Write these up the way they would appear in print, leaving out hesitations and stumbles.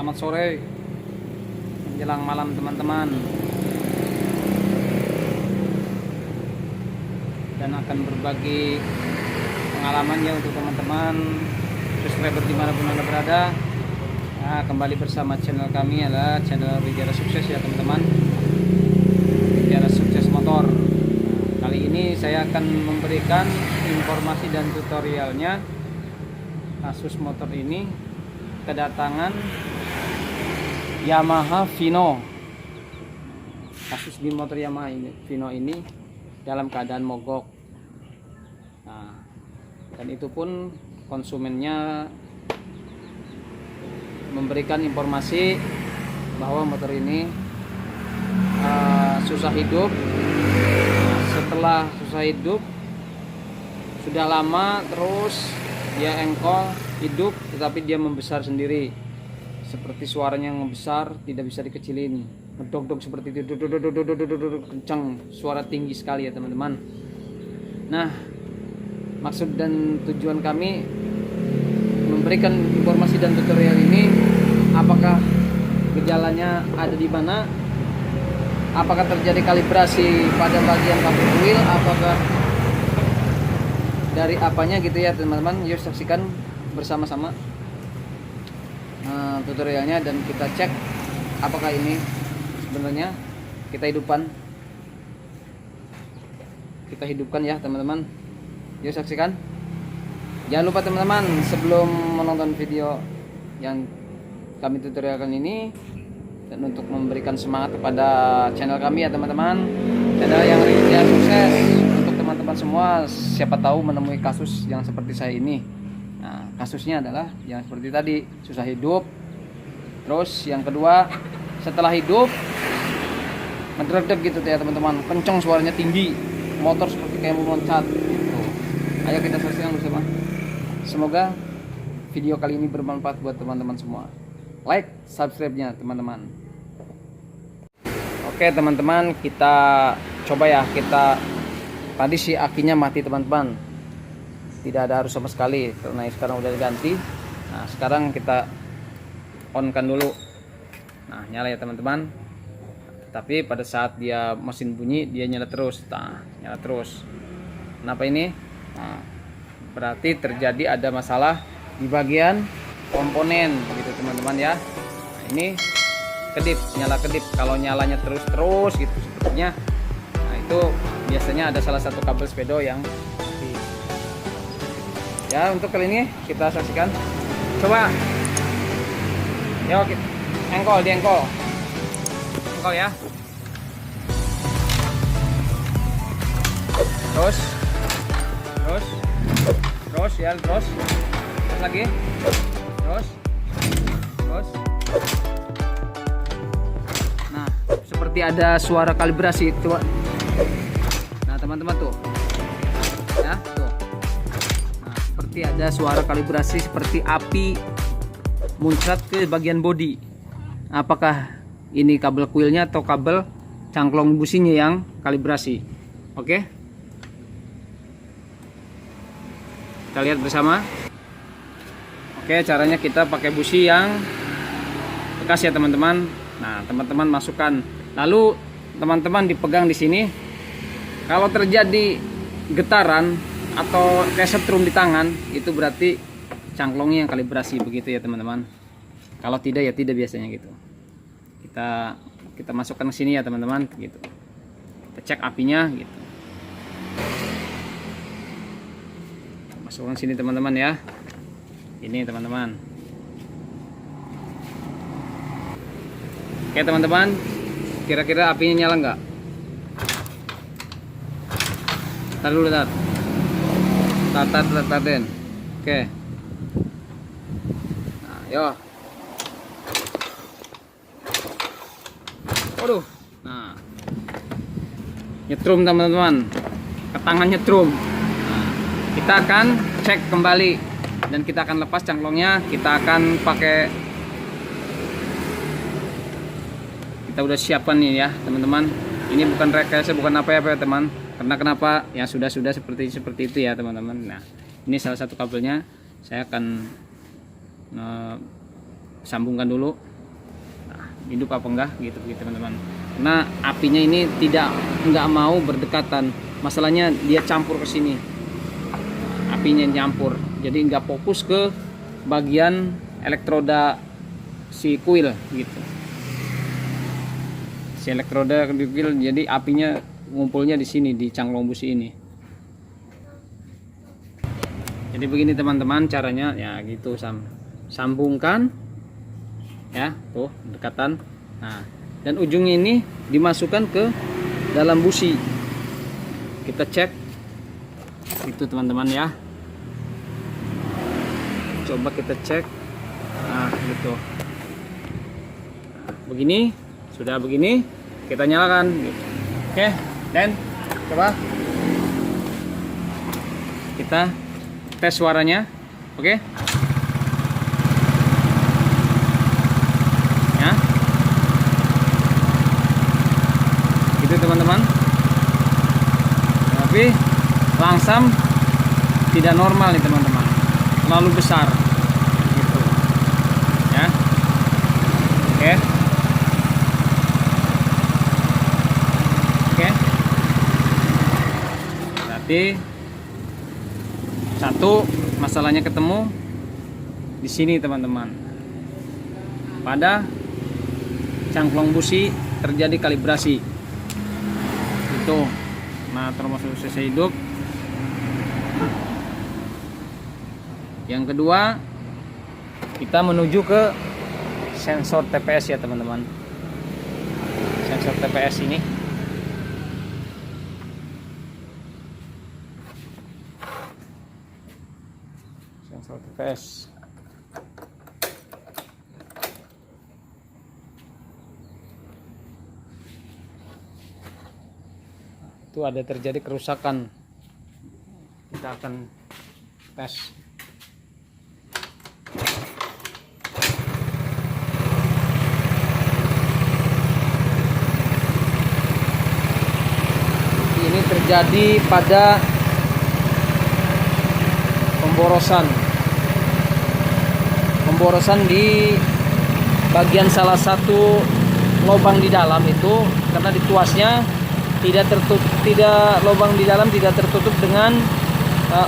Selamat sore menjelang malam teman-teman, dan akan berbagi pengalamannya untuk teman-teman subscriber dimanapun anda berada. Nah, kembali bersama channel kami adalah channel Bicara Sukses ya teman-teman, Bicara Sukses Motor. Kali ini saya akan memberikan informasi dan tutorialnya kasus motor ini kedatangan Yamaha Vino. Kasus di motor Yamaha Vino ini dalam keadaan mogok. Nah, dan itu pun konsumennya memberikan informasi bahwa motor ini susah hidup. Nah, setelah susah hidup sudah lama, terus dia engkol hidup tetapi dia membesar sendiri, seperti suaranya yang besar tidak bisa dikecilin, ngedog-dog seperti itu, kencang, suara tinggi sekali ya teman-teman. Nah, maksud dan tujuan kami memberikan informasi dan tutorial ini, apakah gejalanya ada di mana, apakah terjadi kalibrasi pada bagian kabel wheel, apakah dari apanya gitu ya teman-teman. Yuk saksikan bersama-sama tutorialnya dan kita cek apakah ini sebenarnya kita hidupkan ya teman-teman. Yuk saksikan. Jangan lupa teman-teman, sebelum menonton video yang kami tutorialkan ini, dan untuk memberikan semangat kepada channel kami ya teman-teman, channel yang Bicara Sukses, untuk teman-teman semua siapa tahu menemui kasus yang seperti saya ini. Nah, kasusnya adalah yang seperti tadi, susah hidup. Terus yang kedua, setelah hidup ngedreg gitu ya teman-teman, kenceng suaranya, tinggi, motor seperti kayak mau loncat gitu. Ayo kita saksikan bersama. Semoga video kali ini bermanfaat buat teman-teman semua. Like, subscribe-nya teman-teman. Oke teman-teman, kita coba ya. Tadi si akinya mati teman-teman, tidak ada arus sama sekali karena sekarang udah diganti. Nah, sekarang kita on kan dulu. Nah, nyala ya teman-teman. Tapi pada saat dia mesin bunyi, dia nyala terus. Nah, nyala terus. Kenapa ini? Nah, berarti terjadi ada masalah di bagian komponen gitu teman-teman ya. Nah, ini kedip, nyala kedip. Kalau nyalanya terus gitu sepertinya, nah itu biasanya ada salah satu kabel speedo yang mati. Ya, untuk kali ini kita saksikan. Coba. Yuk, engkol ya. Terus ya, terus lagi, terus. Nah, seperti ada suara kalibrasi. Coba. Nah, teman-teman tuh, ya tuh. Nah, seperti ada suara kalibrasi, seperti api muncrat ke bagian bodi. Apakah ini kabel kuilnya atau kabel cangklong businya yang kalibrasi? Oke, kita lihat bersama. Oke, caranya kita pakai busi yang bekas ya teman-teman. Nah, teman-teman masukkan, lalu teman-teman dipegang di sini. Kalau terjadi getaran atau kayak setrum di tangan, itu berarti cangklongnya yang kalibrasi, begitu ya teman-teman. Kalau tidak ya tidak, biasanya gitu. Kita masukkan ke sini ya teman-teman, gitu. Kita cek apinya gitu. Masukkan sini teman-teman ya. Ini teman-teman. Oke teman-teman, kira-kira apinya nyala nggak? Tar dulu, taten. Oke. Nah, yo. Waduh. Nah, nyetrum teman-teman, ke tangan nyetrum. Nah, kita akan cek kembali dan kita akan lepas cangklongnya. Kita akan pakai, kita udah siapkan nih ya teman-teman. Ini bukan rekayasa, bukan apa-apa ya teman. Karena kenapa? Ya sudah seperti itu ya teman-teman. Nah, ini salah satu kabelnya. Saya akan sambungkan dulu hidup apa enggak gitu teman-teman. Karena apinya ini nggak mau berdekatan, masalahnya dia campur ke sini, apinya nyampur, jadi nggak fokus ke bagian elektroda si kuil gitu. Si elektroda di kuil, jadi apinya ngumpulnya di sini di cangklong busi ini. Jadi begini teman-teman caranya ya gitu, sambungkan ya tuh dekatan. Nah, dan ujungnya ini dimasukkan ke dalam busi. Kita cek itu teman-teman ya. Coba kita cek. Nah, gitu. Begini, sudah begini, kita nyalakan gitu. Oke, dan coba kita tes suaranya. Oke. Ya. Gitu teman-teman. Tapi langsam tidak normal nih teman-teman. Terlalu besar. Gitu. Ya. Oke. Oke. Berarti satu masalahnya ketemu di sini teman-teman, pada cangklong busi terjadi kalibrasi itu. Nah, termasuk sisa hidup. Yang kedua, kita menuju ke sensor TPS ya teman-teman. Sensor TPS ini sensor TPS. Itu ada terjadi kerusakan. Kita akan tes. Ini terjadi pada pemborosan di bagian salah satu lubang di dalam itu, karena di tuasnya lubang di dalam tidak tertutup dengan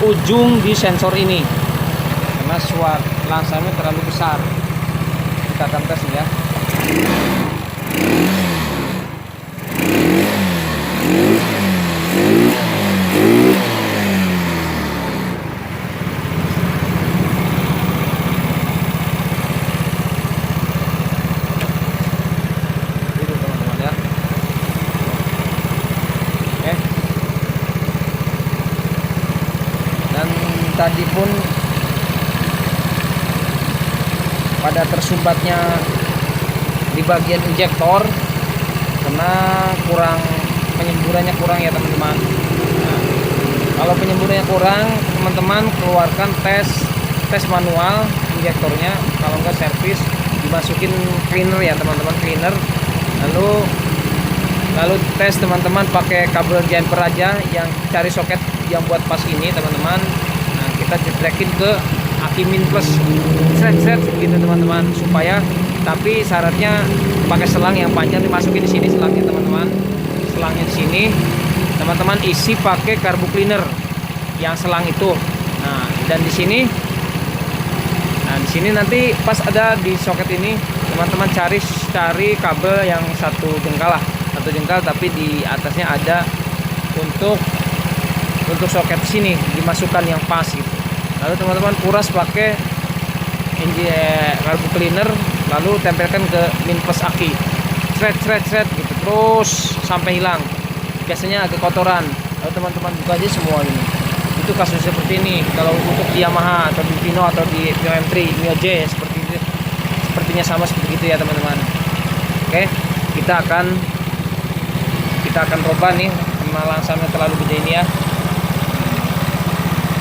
ujung di sensor ini, karena langsungnya terlalu besar. Kita akan tes ya. Tadi pun pada tersumbatnya di bagian injektor karena penyemburannya kurang ya teman-teman. Nah, kalau penyemburannya kurang, teman-teman keluarkan tes manual injektornya, kalau enggak servis, dimasukin cleaner ya teman-teman, cleaner. Lalu tes teman-teman pakai kabel jumper aja, yang cari soket yang buat pas ini teman-teman. Kita jetrekin ke aki min plus, set begitu teman-teman, supaya, tapi syaratnya pakai selang yang panjang, dimasukin di sini selangnya teman-teman. Selangnya di sini teman-teman isi pakai karbu cleaner yang selang itu. Nah, dan di sini nanti pas ada di soket ini teman-teman cari kabel yang satu jengkal tapi di atasnya ada untuk soket sini dimasukkan yang pas gitu. Lalu teman-teman kuras pakai karbu cleaner, lalu tempelkan ke min plus aki, shred gitu terus sampai hilang. Biasanya agak kotoran. Lalu teman-teman buka aja semua ini. Itu kasus seperti ini. Kalau untuk Yamaha atau di Vino atau di Mio M3, Mio J seperti itu, sepertinya sama seperti itu ya teman-teman. Oke, kita akan coba nih, karena langsamnya terlalu gede ini ya.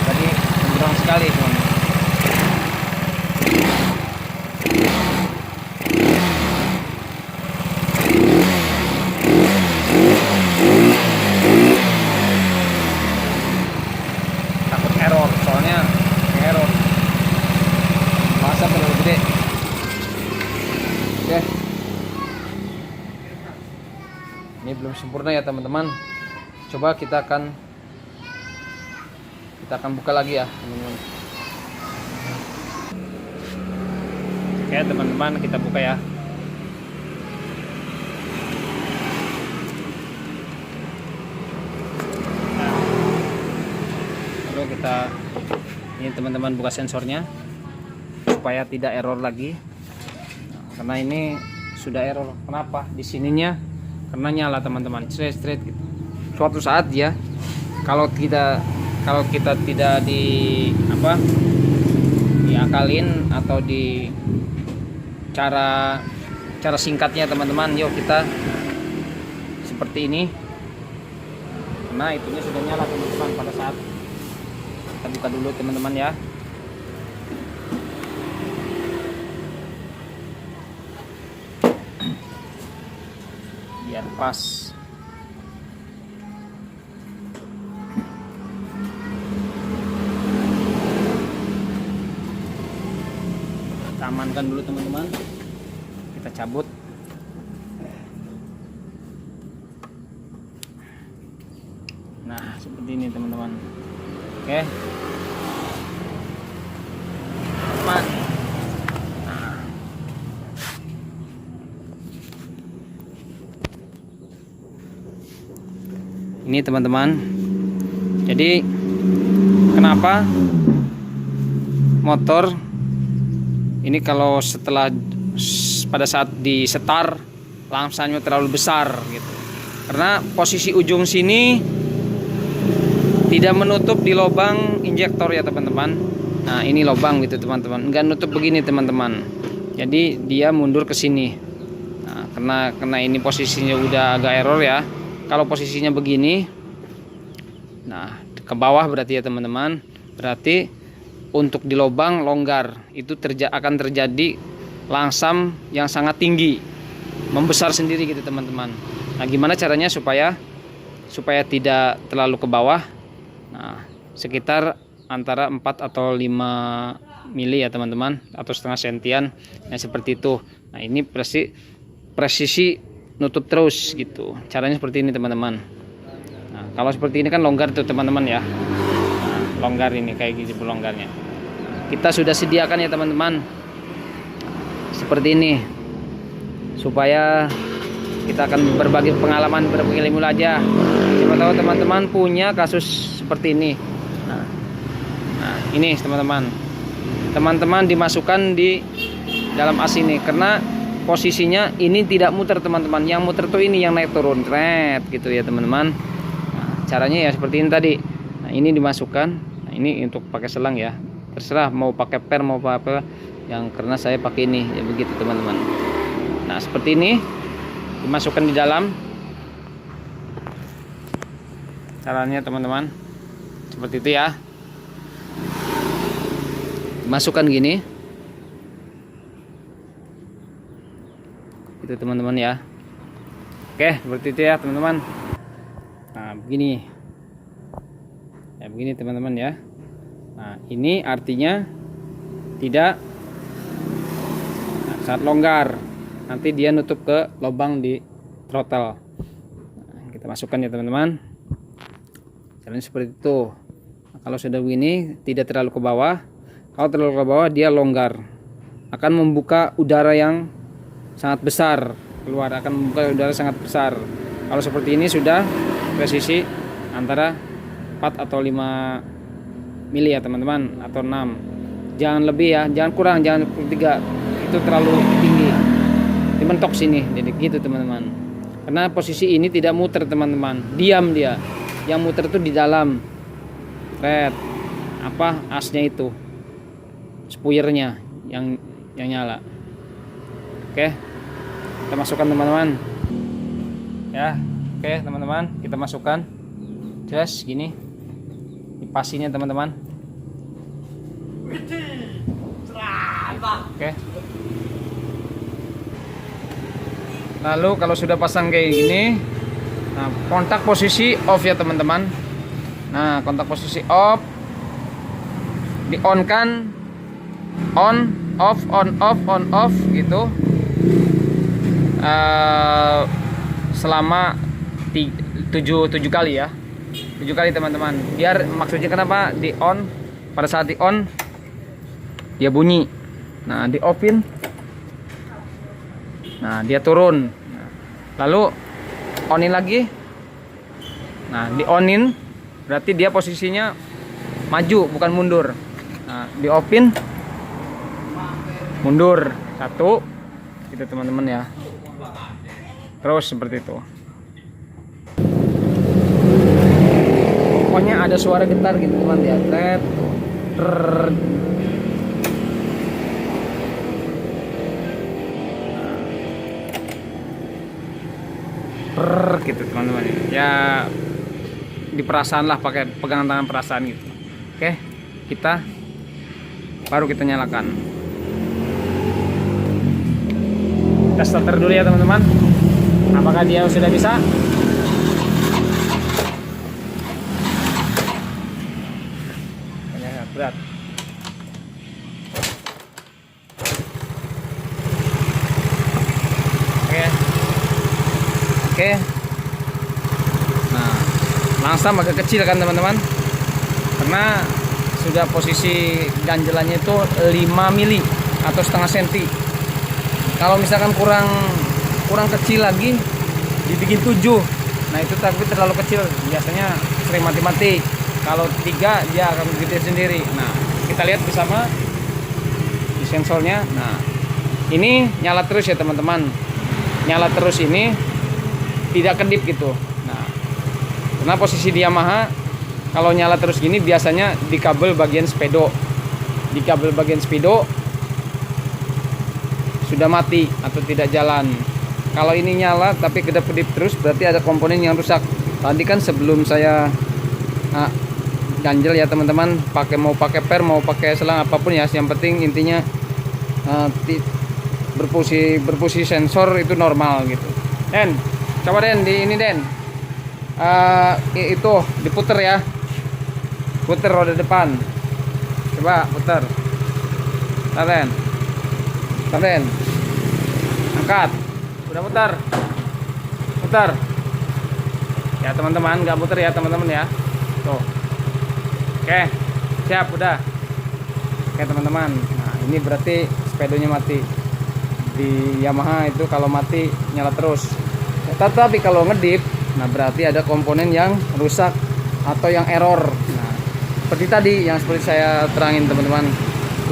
Tadi kurang sekali teman-teman. Takut error, soalnya error masa terlalu gede. Oke, Ini belum sempurna ya teman-teman. Coba kita akan buka lagi ya teman-teman. Oke teman-teman, kita buka ya. Nah, lalu ini teman-teman buka sensornya supaya tidak error lagi. Nah, karena ini sudah error. Kenapa? Di sininya karena nyala teman-teman, straight gitu. Suatu saat ya, kalau kita tidak diakalin atau di cara singkatnya teman-teman, yuk kita seperti ini. Nah, itunya sudah nyala teman-teman pada saat kita buka dulu teman-teman ya. Biar pas. Kita amankan dulu teman-teman. Kita cabut. Nah, seperti ini teman-teman. Oke. Aman. Nah. Ini teman-teman. Jadi kenapa motor ini kalau pada saat di setar langsangnya terlalu besar gitu? Karena posisi ujung sini tidak menutup di lubang injektor ya teman-teman. Nah, ini lubang gitu teman-teman, enggak nutup begini teman-teman. Jadi dia mundur ke sini. Nah, karena ini posisinya udah agak error ya. Kalau posisinya begini, nah ke bawah berarti ya teman-teman, berarti untuk di lubang longgar itu akan terjadi langsam yang sangat tinggi, membesar sendiri gitu teman-teman. Nah, gimana caranya supaya tidak terlalu ke bawah? Nah, sekitar antara 4 atau 5 mili ya teman-teman, atau setengah sentian. Nah, seperti itu. Nah, ini presisi nutup terus gitu. Caranya seperti ini teman-teman. Nah, kalau seperti ini kan longgar tuh teman-teman ya. Nah, longgar ini kayak gitu longgarnya. Kita sudah sediakan ya teman-teman. Seperti ini. Supaya kita akan berbagi pengalaman, berbagi ilmu aja. Siapa tahu teman-teman punya kasus seperti ini. Nah, ini teman-teman. Teman-teman dimasukkan di dalam as ini karena posisinya ini tidak muter teman-teman. Yang muter tuh ini yang naik turun red gitu ya teman-teman. Nah, caranya ya seperti ini tadi. Nah, ini dimasukkan. Nah, ini untuk pakai selang ya. Terserah mau pakai per mau apa, yang karena saya pakai ini ya begitu teman-teman. Nah, seperti ini dimasukkan di dalam. Caranya teman-teman seperti itu ya. Masukkan gini. Itu teman-teman ya. Oke, seperti itu ya teman-teman. Nah, begini ya, begini teman-teman ya. Nah, ini artinya tidak saat longgar nanti dia nutup ke lubang di throttle. Nah, kita masukkan ya teman-teman. Caranya seperti itu. Nah, kalau sudah begini tidak terlalu ke bawah. Kalau terlalu ke bawah dia longgar, akan membuka udara yang sangat besar keluar, akan membuka udara sangat besar. Kalau seperti ini sudah presisi antara 4 atau 5 mili ya teman-teman, atau 6. Jangan lebih ya, jangan kurang, jangan 3. Itu terlalu tinggi. Dimentok sini, jadi gitu teman-teman. Karena posisi ini tidak muter teman-teman, diam dia. Yang muter itu di dalam red asnya itu, spuyernya yang nyala. Oke, kita masukkan teman-teman ya. Oke teman-teman, kita masukkan just gini di pasinya teman-teman. Oke, lalu kalau sudah pasang kayak gini, nah kontak posisi off ya teman-teman. Nah, kontak posisi off di on kan, on off gitu selama 7 kali ya, 7 kali teman-teman. Biar maksudnya kenapa di on, pada saat di on dia bunyi, nah di offin, nah dia turun, nah, lalu onin lagi, nah di onin berarti dia posisinya maju bukan mundur. Nah di offin mundur 1 gitu teman-teman ya, terus seperti itu. Pokoknya ada suara getar gitu teman ya, tet gitu teman-teman ya, di perasaan lah, pakai pegangan tangan perasaan gitu. Oke, baru kita nyalakan. Kita starter dulu ya teman-teman, apakah dia sudah bisa. Berat. Oke. Nah, langsam agak kecil kan teman-teman, karena sudah posisi ganjelannya itu 5 mili atau setengah senti. Kalau misalkan kurang kecil lagi dibikin 7, nah itu tapi terlalu kecil, biasanya sering mati-mati. Kalau 3 dia akan gede sendiri. Nah kita lihat bersama di sensornya. Nah ini nyala terus ya teman-teman, nyala terus, ini tidak kedip gitu. Nah karena posisi di Yamaha kalau nyala terus gini biasanya di kabel bagian speedo, sudah mati atau tidak jalan. Kalau ini nyala tapi kedap-kedip terus berarti ada komponen yang rusak. Tadi kan sebelum saya ganjel ya teman-teman, mau pakai per, mau pakai selang apapun ya, yang penting intinya berfungsi sensor itu normal gitu. Den, coba Den di ini Den, itu diputer ya, puter roda depan, coba puter, Den, angkat, udah putar ya teman-teman, nggak puter ya teman-teman ya, tuh. Oke, siap, udah. Oke teman-teman, nah ini berarti sepedonya mati. Di Yamaha itu kalau mati nyala terus. Tetapi kalau ngedip, nah berarti ada komponen yang rusak atau yang error. Nah seperti tadi yang seperti saya terangin teman-teman,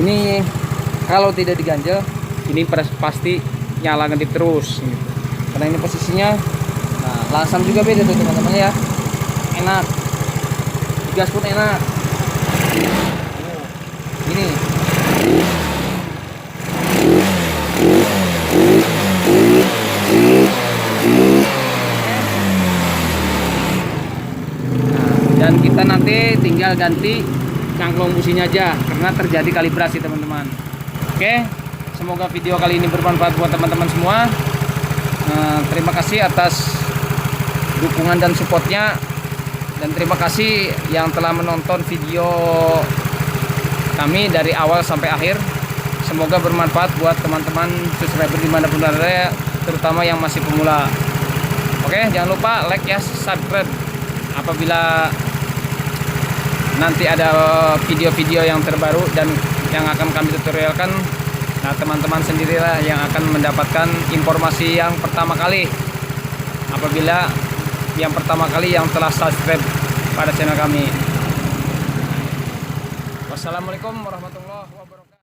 ini kalau tidak diganjel ini pasti nyala ngedip terus gitu. Karena ini posisinya, nah langsam juga beda tuh teman-teman ya, enak, gas pun enak. Ini dan kita nanti tinggal ganti cangklong businya aja karena terjadi kalibrasi teman-teman. Oke, semoga video kali ini bermanfaat buat teman-teman semua. Terima kasih atas dukungan dan supportnya, dan terima kasih yang telah menonton video kami dari awal sampai akhir. Semoga bermanfaat buat teman-teman subscriber dimanapun berada, terutama yang masih pemula. Oke, jangan lupa like ya, subscribe apabila nanti ada video-video yang terbaru dan yang akan kami tutorialkan. Nah teman-teman sendirilah yang akan mendapatkan informasi yang pertama kali, apabila yang pertama kali yang telah subscribe pada channel kami. Wassalamualaikum warahmatullahi wabarakatuh.